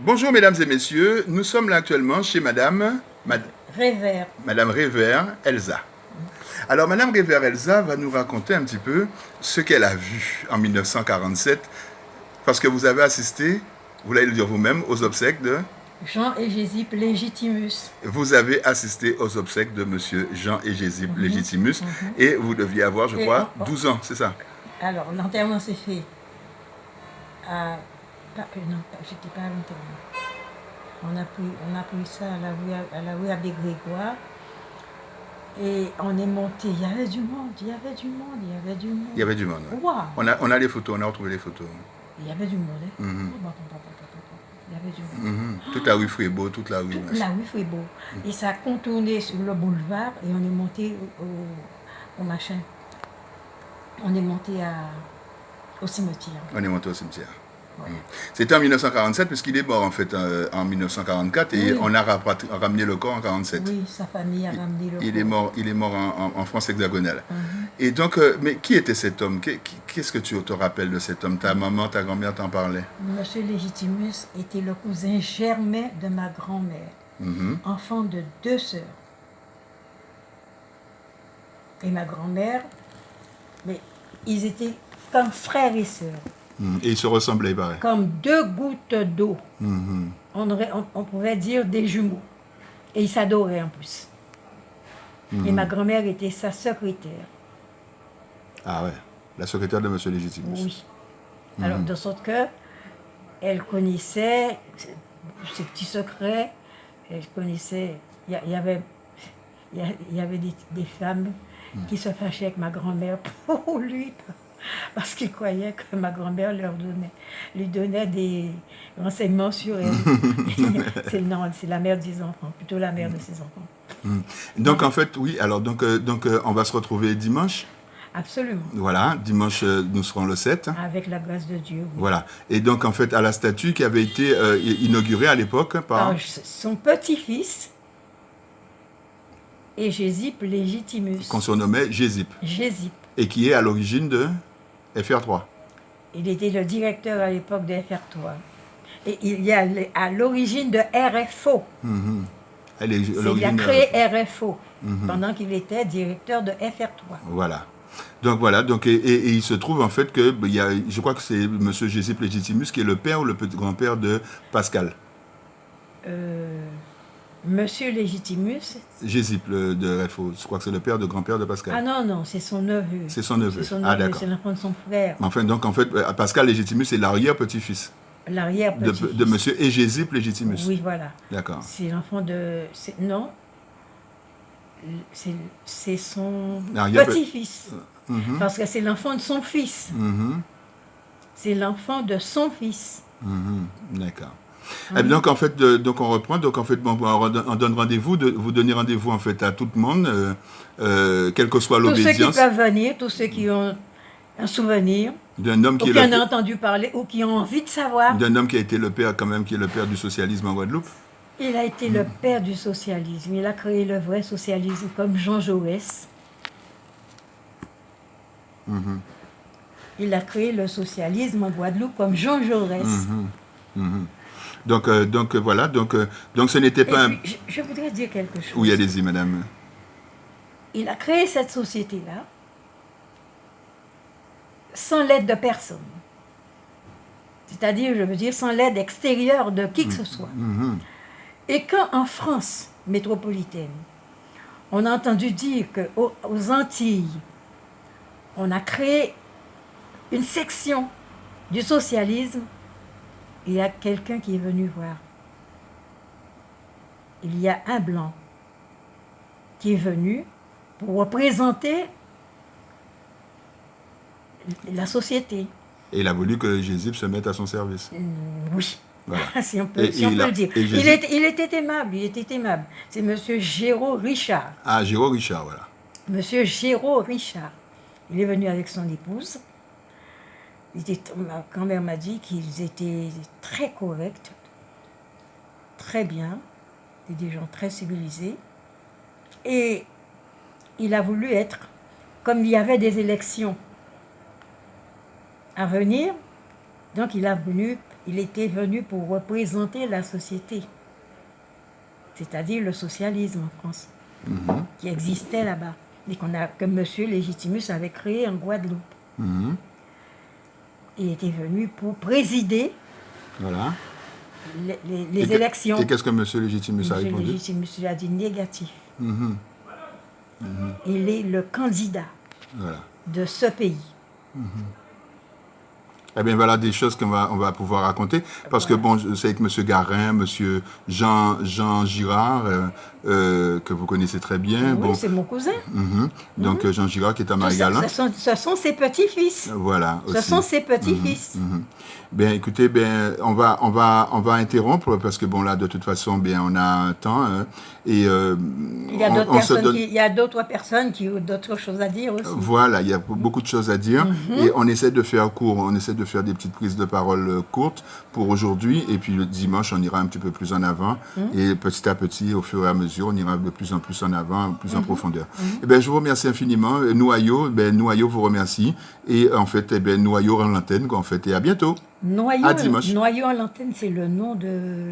Bonjour mesdames et messieurs, nous sommes là actuellement chez Révert. Madame Révert Elsa. Alors Madame Révert Elsa va nous raconter un petit peu ce qu'elle a vu en 1947, parce que vous avez assisté, vous l'allez le dire vous-même, aux obsèques de... Jean Hégésippe Légitimus. Vous avez assisté aux obsèques de Monsieur Jean Hégésippe Légitimus, et vous deviez avoir, je crois, 12 ans, c'est ça? Alors, l'enterrement s'est fait à... Non, j'étais pas à l'enterrement. On a pris ça à la rue Abbé Grégoire. Et on est monté. Il y avait du monde, il y avait du monde, il y avait du monde. Il y avait du monde. Ouais. Wow. On a les photos, on a retrouvé les photos. Il y avait du monde. Hein? Il y avait du monde. Toute la rue Frébeau, toute la rue. La rue Frébeau. Et ça a contourné sur le boulevard et on est monté au machin. On est monté au cimetière. On est monté au cimetière. Ouais. C'était en 1947, puisqu'il est mort en fait en 1944 et on a ramené le corps en 1947. Oui, sa famille a ramené le corps. Il est mort en France hexagonale. Et donc, mais qui était cet homme? Qu'est-ce que tu te rappelles de cet homme? Ta maman, ta grand-mère t'en parlait? Monsieur Légitimus était le cousin germain de ma grand-mère, enfant de 2 sœurs. Et ma grand-mère, mais ils étaient comme frères et sœurs. Et ils se ressemblaient, pareil. Comme 2 gouttes d'eau. On pouvait dire des jumeaux. Et ils s'adoraient en plus. Et ma grand-mère était sa secrétaire. Ah ouais, la secrétaire de Monsieur Légitimus. Oui. Alors, de sorte que elle connaissait ses petits secrets. Elle connaissait... Il y avait des femmes qui se fâchaient avec ma grand-mère pour lui. Parce qu'ils croyaient que ma grand-mère lui donnait des renseignements sur elle. C'est la mère des enfants, plutôt la mère de ses enfants. Donc en fait, oui, alors donc on va se retrouver dimanche. Absolument. Voilà, dimanche nous serons le 7. Avec la grâce de Dieu. Oui. Voilà, et donc en fait à la statue qui avait été inaugurée à l'époque par... son petit-fils, Hégésippe Légitimus. Qu'on surnommait Hégésippe. Hégésippe. Et qui est à l'origine de FR3. Il était le directeur à l'époque de FR3. Et il est à l'origine de RFO. Il a créé RFO pendant qu'il était directeur de FR3. Voilà. Donc voilà, donc, et il se trouve en fait que, je crois que c'est M. Hégésippe Légitimus qui est le père ou le grand-père de Pascal. Monsieur Légitimus. Hégésippe de RFO, je crois que c'est le père de grand-père de Pascal. Ah non, c'est son neveu. C'est son neveu. Ah d'accord. C'est l'enfant de son frère. Enfin, donc en fait, Pascal Légitimus est l'arrière-petit-fils. L'arrière-petit-fils. De Monsieur Hégésippe Légitimus. Oui, voilà. D'accord. C'est l'enfant de... Non. C'est son petit-fils. Parce que c'est l'enfant de son fils. C'est l'enfant de son fils. D'accord. Et donc en fait, donc on reprend. Donc en fait, on donne rendez-vous. Vous donnez rendez-vous en fait à tout le monde, quelle que soit l'obédience. Tous ceux qui peuvent venir, tous ceux qui ont un souvenir, d'un homme qui en a entendu parler ou qui ont envie de savoir. D'un homme qui a été le père quand même, qui est le père du socialisme en Guadeloupe. Il a été le père du socialisme. Il a créé le vrai socialisme comme Jean Jaurès. Il a créé le socialisme en Guadeloupe comme Jean Jaurès. Donc voilà, donc ce n'était pas je voudrais dire quelque chose. Oui, allez-y, madame. Il a créé cette société-là sans l'aide de personne. C'est-à-dire, je veux dire, sans l'aide extérieure de qui que ce soit. Et quand en France métropolitaine, on a entendu dire qu'aux Antilles, on a créé une section du socialisme, il y a quelqu'un qui est venu voir. Il y a un blanc qui est venu pour représenter la société. Et il a voulu que Hégésippe se mette à son service. Oui, voilà. si on peut le dire. Il était aimable, C'est M. Géraud Richard. Ah, Géraud Richard, voilà. M. Géraud Richard. Il est venu avec son épouse. Ma grand-mère m'a dit qu'ils étaient très corrects, très bien, des gens très civilisés. Et il a voulu être, comme il y avait des élections à venir, Donc il était venu pour représenter la société, c'est-à-dire le socialisme en France, qui existait là-bas, et que M. Légitimus avait créé en Guadeloupe. Il était venu pour présider Voilà. les élections. Et qu'est-ce que M. Légitimus a répondu? M. Légitimus lui a dit négatif. Il est le candidat de ce pays. Eh bien, voilà des choses qu'on va pouvoir raconter. Parce que, bon, c'est avec M. Garin, M. Jean Girard, que vous connaissez très bien. Oui, bon, c'est mon cousin. Donc, Jean Girard qui est à Marie-Galin. Ce sont ses petits-fils. Voilà. Ce sont ses petits-fils. Bien, écoutez, on va interrompre parce que, bon, là, de toute façon, on a un temps. Et il y a d'autres personnes qui ont d'autres choses à dire aussi. Voilà, il y a beaucoup de choses à dire. Et on essaie de faire court, on essaie de faire des petites prises de parole courtes pour aujourd'hui. Et puis le dimanche, on ira un petit peu plus en avant. Et petit à petit, au fur et à mesure, on ira de plus en plus en avant, plus en profondeur. Eh bien, je vous remercie infiniment. Noyau vous remercie. Et en fait, Noyau en l'antenne, en fait. Et à bientôt. Noyau à dimanche. Noyau en l'antenne, c'est le nom de